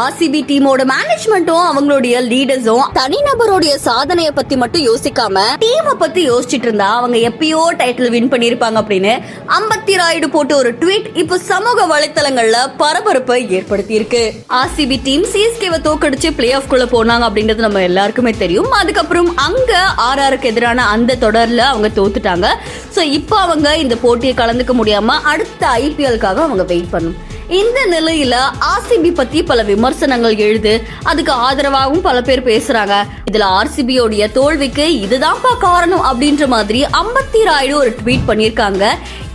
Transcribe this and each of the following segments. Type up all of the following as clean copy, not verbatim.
RCB டீமோட மேனேஜ்மெண்ட்டும் அவங்களுடைய லீடர்ஸும் தனிநபருடைய சாதனையை பத்தி மட்டும் யோசிக்காம டீமை பத்தி யோசிச்சுட்டு இருந்தா அவங்க எப்பயோ டைட்டில் வின் பண்ணிருப்பாங்க அப்படின்னு அம்பத்தி ராயுடு போட்டு ஒரு ட்வீட் இப்ப சமூக வலைத்தளங்கள்ல பரபரப்பை ஏற்படுத்தி இருக்கு. ஆர்சிபி டீம் சிஎஸ்கேவை தோக்கடிச்சு பிளே ஆஃப் குள்ள போனாங்க அப்படின்றது நம்ம எல்லாருக்குமே தெரியும். அதுக்கப்புறம் அங்க ஆர்ஆருக்கு எதிரான அந்த தொடர்ல அவங்க தோத்துட்டாங்க. சோ இப்போ அவங்க இந்த போட்டியை கலந்துக்க முடியாம அடுத்த ஐபிஎல்காக அவங்க வெயிட் பண்ணும். இந்த நிலையில ஆர்சிபி பத்தி பல விமர்சனங்கள் எழுது, அதுக்கு ஆதரவாகவும் பல பேர் பேசுறாங்க. இதுல ஆர்சிபியோடைய தோல்விக்கு இதுதான்ப்பா காரணம் அப்படின்ற மாதிரி அம்பத்தி ராயுடு ஒரு ட்வீட் பண்ணிருக்காங்க.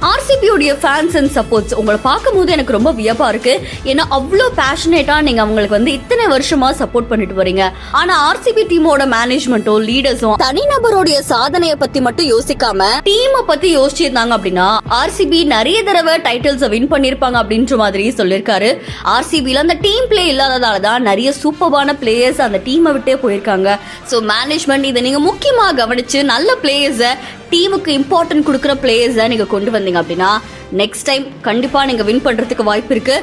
ஆர்சிபியோடைய ஃபேன்ஸ் அண்ட் சப்போர்ட்ஸ் உங்களை பார்க்கும் போது எனக்கு ரொம்ப வியப்பா இருக்கு. ஏன்னா அவ்வளோ பேஷனேட்டா நீங்க அவங்களுக்கு இத்தனை வருஷமா சப்போர்ட் பண்ணிட்டு வரீங்க. ஆனா ஆர்சிபி டீமோட மேனேஜ்மெண்ட்டும் லீடர்ஸும் தனிநபருடைய சாதனையை பத்தி மட்டும் யோசிக்காம டீமை பத்தி யோசிச்சிருந்தாங்க அப்படின்னா ஆர்சிபி நிறைய தடவை டைட்டில்ஸ் வின் பண்ணிருப்பாங்க அப்படின்ற மாதிரி சொல்லிருக்காரு. ஆர்சிபில அந்த டீம் பிளே இல்லாததாலதான் நிறைய சூப்பரான பிளேயர்ஸ் அந்த டீமை விட்டே போயிருக்காங்க. சோ மேனேஜ்மெண்ட் இதை நீங்க முக்கியமா கவனிச்சு நல்ல பிளேயர்ஸை டீமுக்கு இம்பார்ட்டன்ட் கொடுக்குற பிளேயர்ஸை நீங்க கொண்டு வந்தீங்க அப்படின்னா நெக்ஸ்ட் டைம் கண்டிப்பா நீங்க வின் பண்றதுக்கு வாய்ப்பு இருக்கு.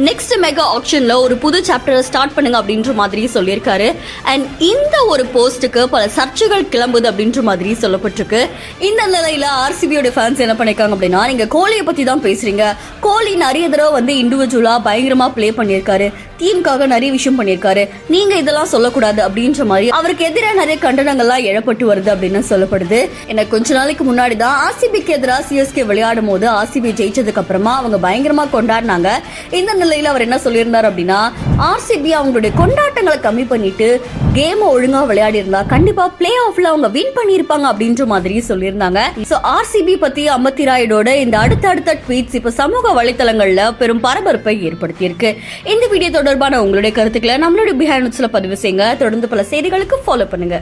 நெக்ஸ்ட் மெகா ஆக்ஷன்ல ஒரு புது சாப்டரை ஸ்டார்ட் பண்ணுங்க அப்படின்ற மாதிரி சொல்லியிருக்காரு. அண்ட் இந்த ஒரு போஸ்டுக்கு பல சர்ச்சைகள் கிளம்புது அப்படின்ற மாதிரி சொல்லப்பட்டிருக்கு. இந்த நிலையில ஆர்சிபியோட ஃபேன்ஸ் என்ன பண்ணிருக்காங்க அப்படின்னா, நீங்க கோலியை பத்தி தான் பேசுறீங்க. கோலி நிறைய தடவை இண்டிவிஜுவலா பயங்கரமா பிளே பண்ணியிருக்காரு, டீமுக்காக நிறைய விஷயம் பண்ணியிருக்காரு, நீங்க இதெல்லாம் சொல்லக்கூடாது அப்படின்ற மாதிரி அவருக்கு எதிராக நிறைய கண்டனங்கள்லாம் எழப்பட்டு வருது அப்படின்னு சொல்லப்படுது. எனக்கு கொஞ்ச நாளைக்கு முன்னாடி தான் ஆர்சிபிக்கு எதிராக சிஎஸ்கே விளையாடும் போது ஆர்சிபி ஜெயிச்சதுக்கு அப்புறமா அவங்க பயங்கரமா கொண்டாடினாங்க. இந்த நிலையில அவர் என்ன சொல்லியிருந்தார் அப்படின்னா, ஆர்சிபி அவங்களுடைய கொண்டாட்டங்களை கம்மி பண்ணிட்டு கேம் ஒழுங்கா விளையாடி இருந்தா கண்டிப்பா பிளே ஆஃப்ல அவங்க வின் பண்ணிருப்பாங்க அப்படின்ற மாதிரி சொல்லியிருந்தாங்க. சோ ஆர்சிபி பத்தி அம்பத்தி ராயுடோட இந்த அடுத்த ட்வீட்ஸ் இப்ப சமூக வலைத்தளங்கள்ல பெரும் பரபரப்பை ஏற்படுத்தி இருக்கு. இந்த வீடியோ தொடர்பான உங்களுடைய கருத்துக்களை நம்மளுடைய பிஹைண்ட் பதிவு செய்யுங்க. தொடர்ந்து பல செய்திகளுக்கு ஃபாலோ பண்ணுங்க.